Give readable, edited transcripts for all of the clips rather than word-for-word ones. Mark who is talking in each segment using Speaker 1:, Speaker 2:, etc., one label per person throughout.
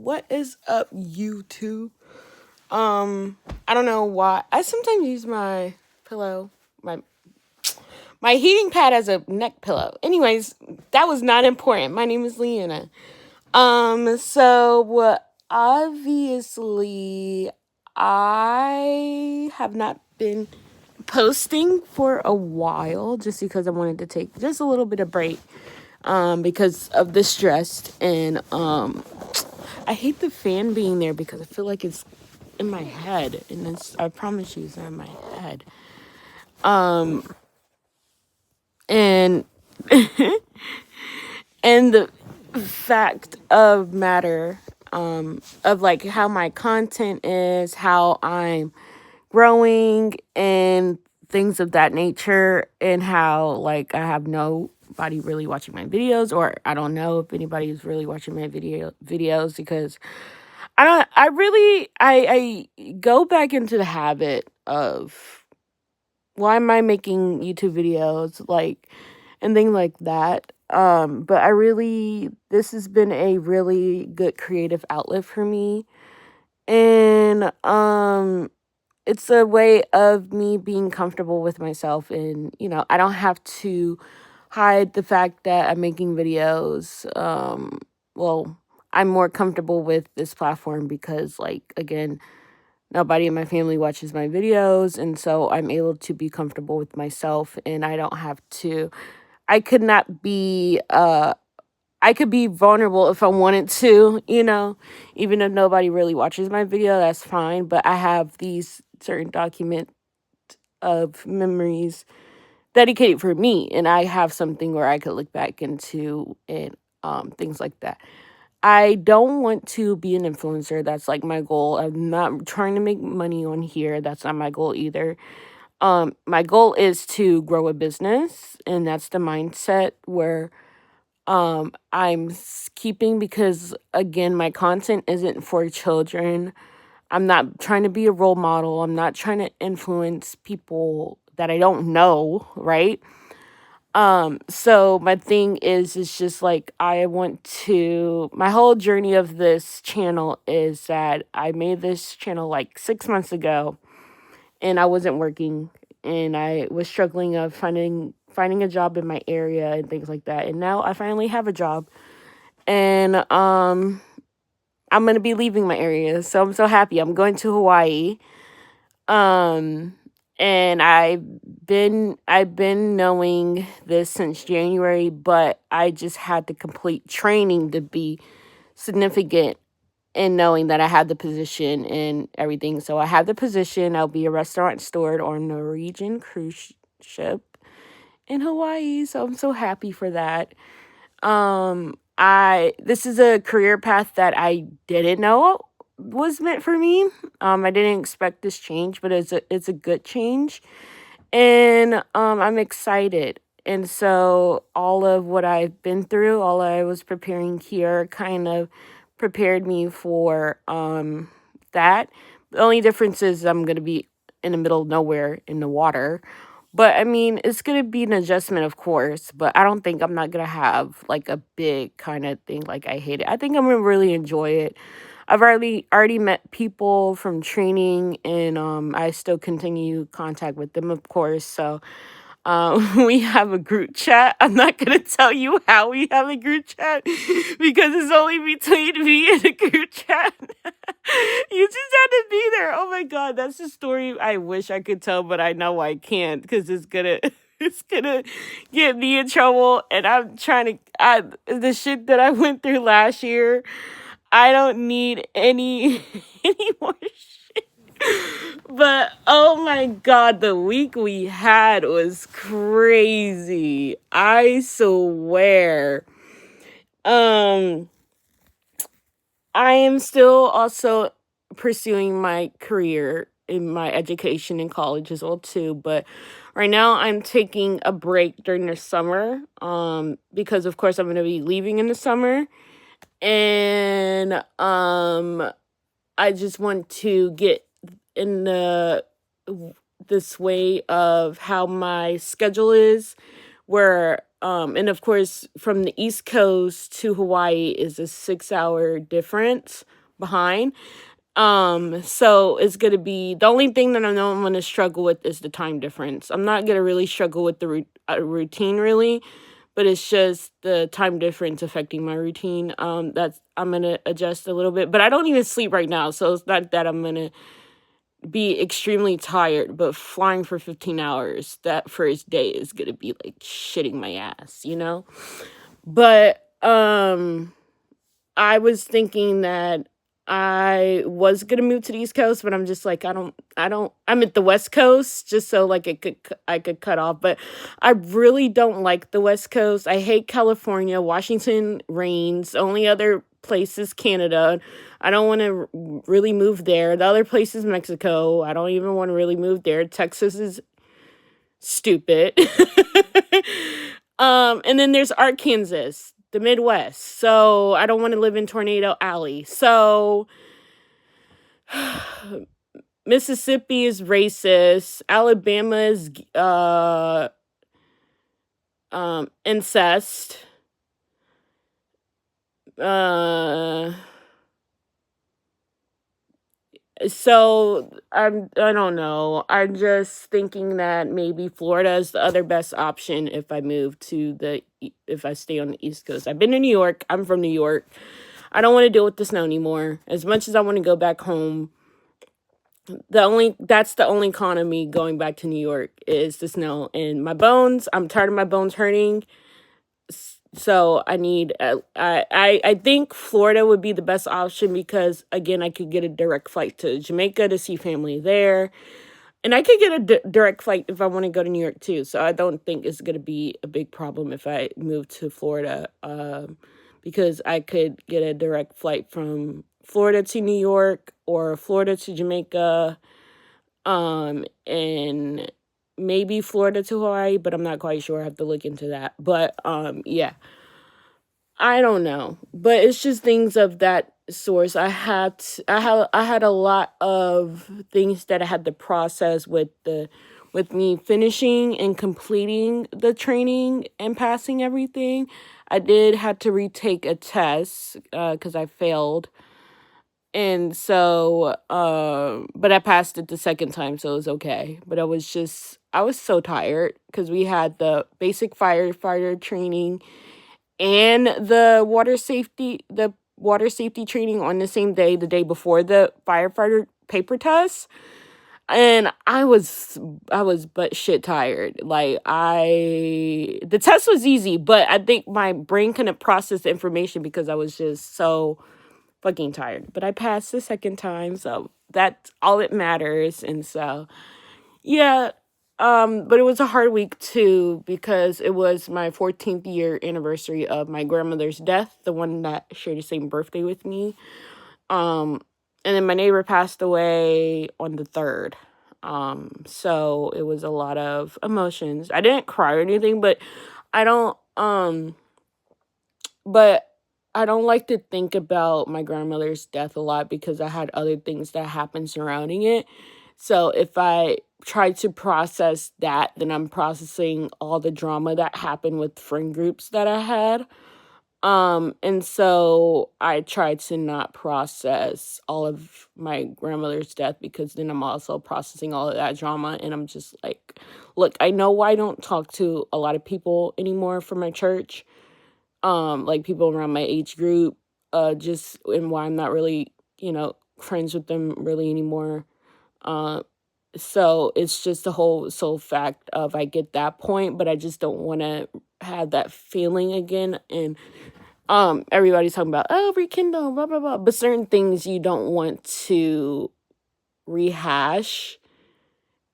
Speaker 1: What is up, YouTube? I don't know why. I sometimes use my pillow, my heating pad as a neck pillow. Anyways, that was not important. My name is Liana. So obviously I have not been posting for a while just because I wanted to take just a little bit of break because of the stress and I hate the fan being there because I feel like it's in my head, and I promise you it's in my head. And and the fact of matter of like how my content is, how I'm growing and things of that nature, and how like I have nobody really watching my videos, or I don't know if anybody is really watching my videos because I go back into the habit of why am I making YouTube videos, like, and things like that. But this has been a really good creative outlet for me. And it's a way of me being comfortable with myself, and I don't have to hide the fact that I'm making videos. Well, I'm more comfortable with this platform because, like, again, nobody in my family watches my videos, and so I'm able to be comfortable with myself, and I don't have to. I could not be. I could be vulnerable if I wanted to, even if nobody really watches my video, that's fine. But I have these certain document of memories dedicated for me, and I have something where I could look back into and things like that. I don't want to be an influencer. That's like my goal. I'm not trying to make money on here. That's not my goal either. My goal is to grow a business, and that's the mindset where I'm keeping, because again, my content isn't for children. I'm not trying to be a role model. I'm not trying to influence people that I don't know, right? So my thing is just like, my whole journey of this channel is that I made this channel like 6 months ago, and I wasn't working, and I was struggling of finding a job in my area and things like that. And now I finally have a job, and I'm going to be leaving my area. So I'm so happy. I'm going to Hawaii. And I've been knowing this since January, but I just had to complete training to be significant in knowing that I had the position and everything. So I have the position. I'll be a restaurant steward on a Norwegian cruise ship in Hawaii. So I'm so happy for that. This is a career path that I didn't know was meant for me. I didn't expect this change, but it's a good change. And I'm excited. And so all of what I've been through, all I was preparing here kind of prepared me for that. The only difference is I'm going to be in the middle of nowhere in the water. But I mean, it's going to be an adjustment, of course, but I don't think I'm not going to have like a big kind of thing like I hate it. I think I'm going to really enjoy it. I've already met people from training, and I still continue contact with them, of course. So we have a group chat. I'm not going to tell you how we have a group chat because it's only between me and the group chat. You just have to be there. Oh my God, that's a story I wish I could tell, but I know I can't because it's gonna get me in trouble. And I'm trying to, the shit that I went through last year, I don't need any more shit. But oh my God, the week we had was crazy. I swear. I am still also pursuing my career in my education in college as well too, but right now I'm taking a break during the summer because of course I'm going to be leaving in the summer, and I just want to get in this way of how my schedule is, where and of course from the East Coast to Hawaii is a 6-hour difference behind. So it's gonna be the only thing that I know I'm gonna struggle with is the time difference. I'm not gonna really struggle with the routine really, but it's just the time difference affecting my routine. That's I'm gonna adjust a little bit, but I don't even sleep right now, so it's not that I'm gonna be extremely tired. But flying for 15 hours that first day is gonna be like shitting my ass, you know. But I was thinking that I was gonna move to the East Coast, but I'm just like I'm at the West Coast just so like I could cut off, but I really don't like the West Coast. I hate California. Washington rains. Only other place is Canada. I don't want to really move there. The other place is Mexico. I don't even want to really move there. Texas is stupid. And then there's Arkansas, the Midwest. So I don't want to live in Tornado Alley. So Mississippi is racist. Alabama is incest. So I don't know. I'm just thinking that maybe Florida is the other best option if I move to if I stay on the East Coast. I've been to New York. I'm from New York. I don't want to deal with the snow anymore. As much as I want to go back home, that's the only con of me going back to New York is the snow and my bones. I'm tired of my bones hurting. So I need I think Florida would be the best option because again I could get a direct flight to Jamaica to see family there, and I could get a direct flight if I want to go to New York too. So I don't think it's going to be a big problem if I move to Florida, because I could get a direct flight from Florida to New York or Florida to Jamaica, and maybe Florida to Hawaii, but I'm not quite sure. I have to look into that. But yeah. I don't know. But it's just things of that source. I had a lot of things that I had to process with me finishing and completing the training and passing everything. I did have to retake a test because I failed. And so, but I passed it the second time, so it was okay. But I was so tired because we had the basic firefighter training and the water safety training on the same day, the day before the firefighter paper test. And I was but shit tired. Like the test was easy, but I think my brain couldn't process the information because I was just so fucking tired. But I passed the second time, so that's all that matters. And so, yeah, but it was a hard week too because it was my 14th year anniversary of my grandmother's death, the one that shared the same birthday with me. And then my neighbor passed away on the 3rd. So it was a lot of emotions. I didn't cry or anything, but I don't but I don't like to think about my grandmother's death a lot because I had other things that happened surrounding it. So if I try to process that, then I'm processing all the drama that happened with friend groups that I had. And so I try to not process all of my grandmother's death because then I'm also processing all of that drama. And I'm just like, look, I know why I don't talk to a lot of people anymore from my church, like people around my age group, just and why I'm not really, friends with them really anymore. So it's just the whole sole fact of I get that point, but I just don't want to have that feeling again. And everybody's talking about, oh, rekindle, blah blah blah, but certain things you don't want to rehash.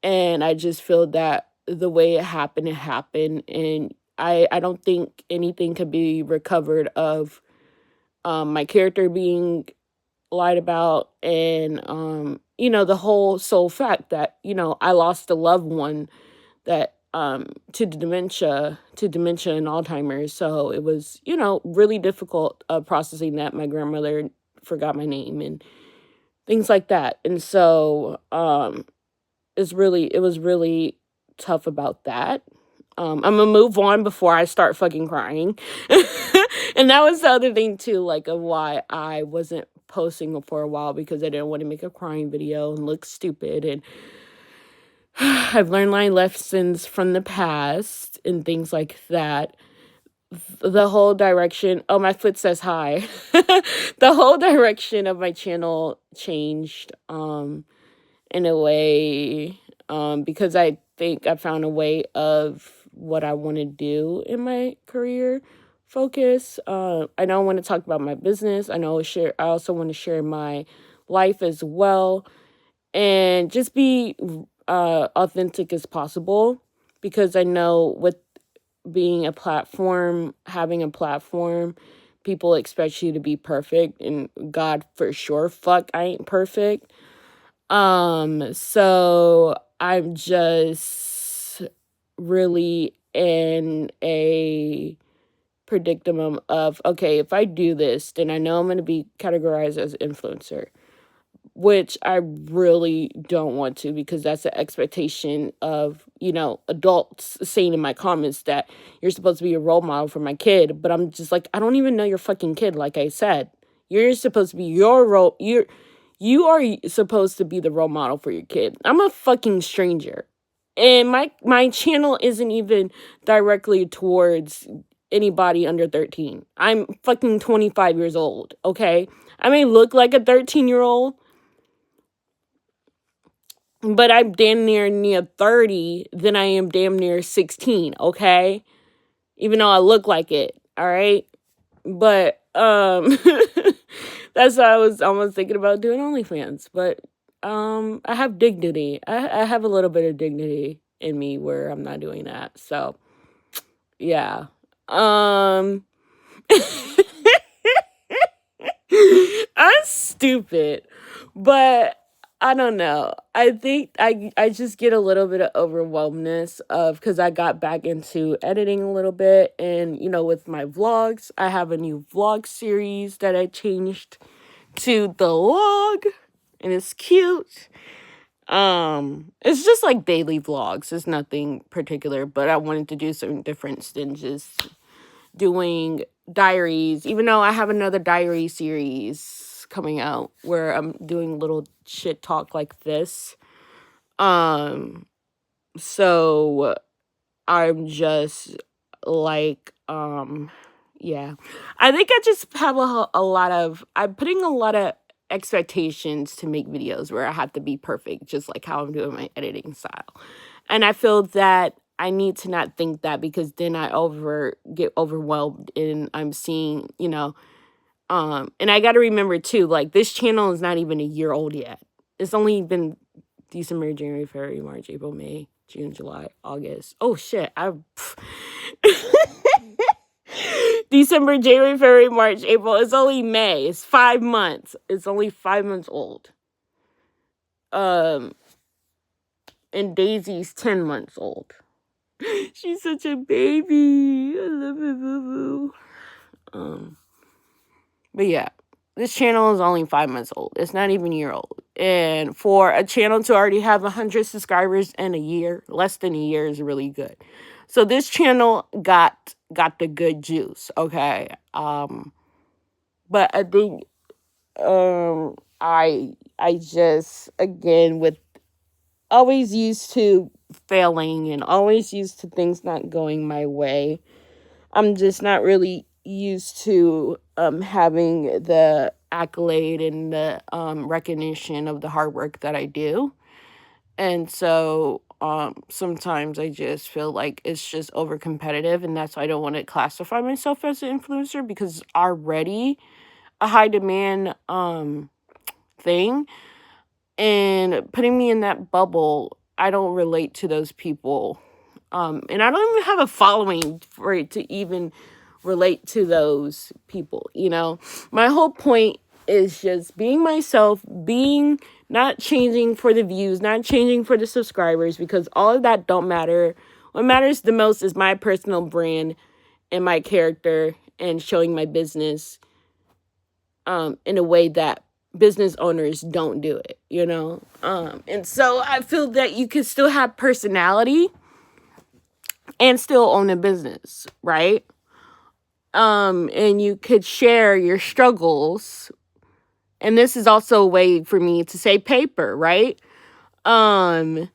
Speaker 1: And I just feel that the way it happened, and I don't think anything could be recovered of my character being lied about, and the whole sole fact that I lost a loved one that to dementia and Alzheimer's. So it was really difficult processing that my grandmother forgot my name and things like that. And so it was really tough about that. I'm gonna move on before I start fucking crying. And that was the other thing too, like, of why I wasn't posting for a while, because I didn't want to make a crying video and look stupid. And I've learned my lessons from the past and things like that. The whole direction, oh, my foot says hi. The whole direction of my channel changed in a way, because I think I found a way of what I want to do in my career focus. I don't want to talk about my business. I also want to share my life as well, and just be authentic as possible, because I know with being a platform, having a platform, people expect you to be perfect, and God, for sure, fuck, I ain't perfect. So I'm just really in a predicament of, okay, if I do this, then I know I'm going to be categorized as an influencer, which I really don't want to, because that's the expectation of, adults saying in my comments that you're supposed to be a role model for my kid. But I'm just like, I don't even know your fucking kid. Like I said, you're supposed to be you are supposed to be the role model for your kid. I'm a fucking stranger. And my channel isn't even directly towards anybody under 13. I'm fucking 25 years old, okay? I may look like a 13-year-old, but I'm damn near 30 than I am damn near 16, okay? Even though I look like it, all right? But that's why I was almost thinking about doing OnlyFans. But I have dignity. I have a little bit of dignity in me where I'm not doing that. So yeah. I'm stupid. But I don't know. I think I just get a little bit of overwhelmedness because I got back into editing a little bit. And, with my vlogs, I have a new vlog series that I changed to the log. And it's cute. It's just like daily vlogs. It's nothing particular. But I wanted to do something different than just doing diaries. Even though I have another diary series coming out where I'm doing little shit talk like this. So I'm just like, yeah. I think I just have I'm putting a lot of expectations to make videos where I have to be perfect, just like how I'm doing my editing style. And I feel that I need to not think that, because then I get overwhelmed and I'm seeing, and I got to remember too, like, this channel is not even a year old yet. It's only been December, January, February, March, April, May, June, July, August. Oh shit. December, January, February, March, April. It's only May. It's 5 months. It's only 5 months old. And Daisy's 10 months old. She's such a baby. I love her, boo boo. But yeah, this channel is only 5 months old. It's not even a year old. And for a channel to already have 100 subscribers in a year, less than a year, is really good. So this channel got the good juice, okay? But I think I just, again, with always used to failing and always used to things not going my way, I'm just not really used to having the accolade and the recognition of the hard work that I do. And so sometimes I just feel like it's just over competitive, and that's why I don't want to classify myself as an influencer, because it's already a high demand thing. And putting me in that bubble, I don't relate to those people. And I don't even have a following for it to even relate to those people, My whole point is just being myself, not changing for the views, not changing for the subscribers, because all of that don't matter. What matters the most is my personal brand and my character, and showing my business in a way that business owners don't do it, and so I feel that you can still have personality and still own a business, right? And you could share your struggles. And this is also a way for me to save paper, right? And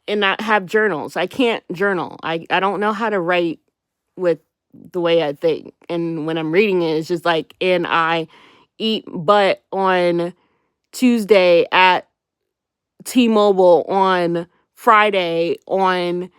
Speaker 1: not have journals. I can't journal. I don't know how to write with the way I think. And when I'm reading it, it's just like, and I eat butt on Tuesday at T-Mobile on Friday on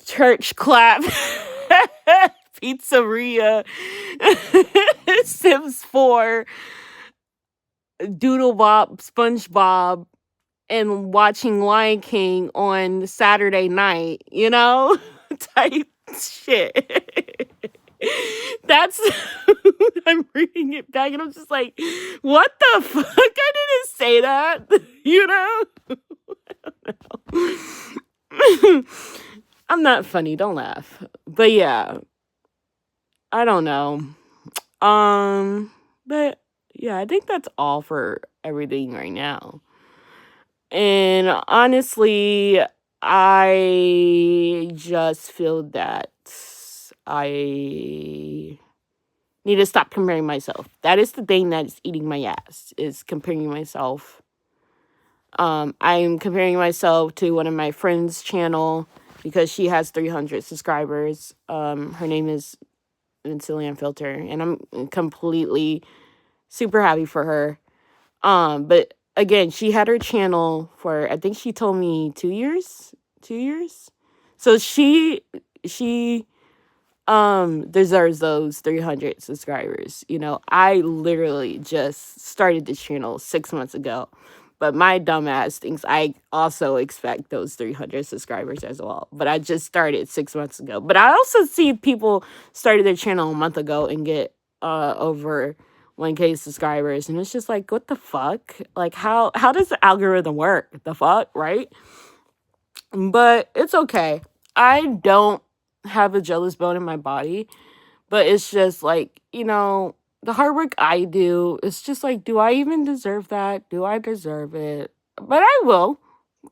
Speaker 1: church clap pizzeria Sims 4 Doodle Bob SpongeBob and watching Lion King on Saturday night, type shit. That's I'm reading it back and I'm just like, what the fuck? I didn't say that. I'm not funny, don't laugh. But yeah, I don't know. But yeah, I think that's all for everything right now. And honestly, I just feel that I need to stop comparing myself. That is the thing that is eating my ass, is comparing myself. I'm comparing myself to one of my friends' channel because she has 300 subscribers. Her name is Liana Filter, and I'm completely super happy for her. But again, she had her channel for, I think she told me 2 years. So she deserves those 300 subscribers. I literally just started this channel 6 months ago, but my dumbass thinks I also expect those 300 subscribers as well. But I just started 6 months ago. But I also see people started their channel a month ago and get over 1K subscribers, and it's just like, what the fuck? Like, how does the algorithm work? The fuck, right? But it's okay. I don't have a jealous bone in my body, but it's just like, the hard work I do, it's just like, do I even deserve that? Do I deserve it? But I will.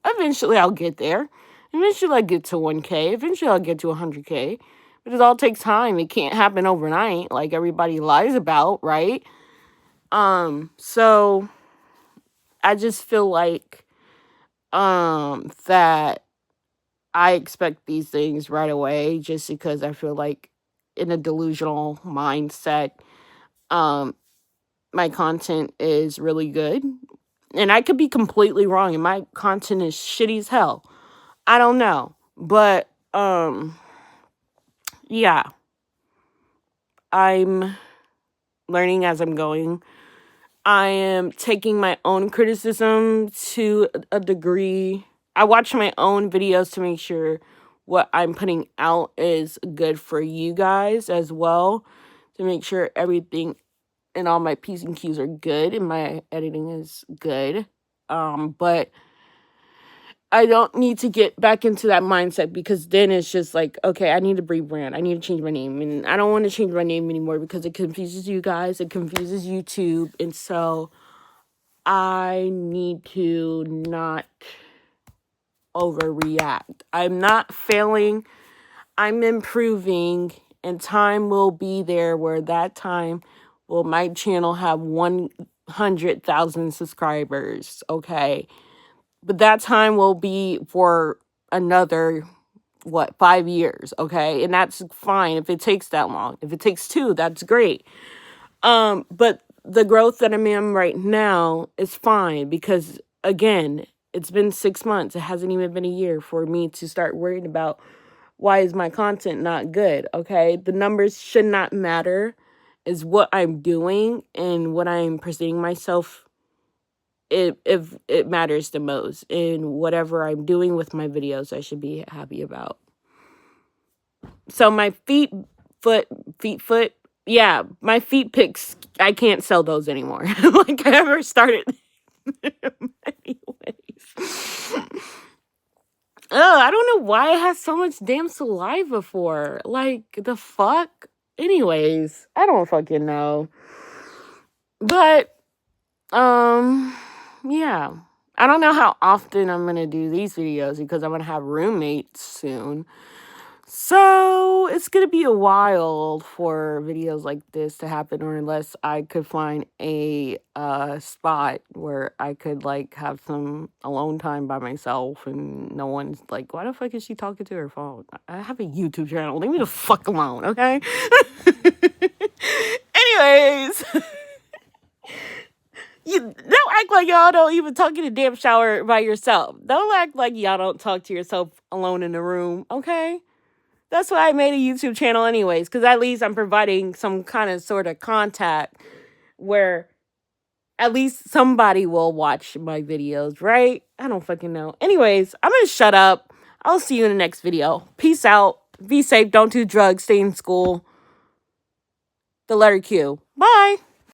Speaker 1: Eventually I'll get there. Eventually I'll get to 1K. Eventually I'll get to 100K. But it all takes time. It can't happen overnight like everybody lies about, right? So I just feel like that I expect these things right away just because I feel like in a delusional mindset, my content is really good. And I could be completely wrong and my content is shitty as hell. I don't know. But yeah. I'm learning as I'm going. I am taking my own criticism to a degree. I watch my own videos to make sure what I'm putting out is good for you guys as well, to make sure everything and all my P's and Q's are good and my editing is good. But I don't need to get back into that mindset because then it's just like, okay, I need to rebrand. I need to change my name. And I don't want to change my name anymore because it confuses you guys. It confuses YouTube. And so I need to not overreact. I'm not failing. I'm improving. And time will be there where that time will my channel have 100,000 subscribers. Okay. But that time will be for another, 5 years, okay? And that's fine if it takes that long. If it takes 2, that's great. But the growth that I'm in right now is fine because, again, it's been 6 months. It hasn't even been a year for me to start worrying about why is my content not good, okay? The numbers should not matter. Is what I'm doing and what I'm presenting myself if it matters the most, and whatever I'm doing with my videos I should be happy about. So my feet yeah, my feet pics, I can't sell those anymore. Like I ever started. Anyways. I don't know why it has so much damn saliva for. Like the fuck? Anyways, I don't fucking know. But yeah. I don't know how often I'm going to do these videos because I'm going to have roommates soon. So it's gonna be a while for videos like this to happen, or unless I could find a spot where I could like have some alone time by myself and no one's like, why the fuck is she talking to her phone? I have a YouTube channel. Leave me the fuck alone, okay? Anyways. You don't act like y'all don't even talk in the damn shower by yourself. Don't act like y'all don't talk to yourself alone in the room, okay? That's why I made a YouTube channel anyways, because at least I'm providing some kind of sort of contact where at least somebody will watch my videos, right? I don't fucking know. Anyways, I'm gonna shut up. I'll see you in the next video. Peace out. Be safe. Don't do drugs. Stay in school. The letter Q. Bye.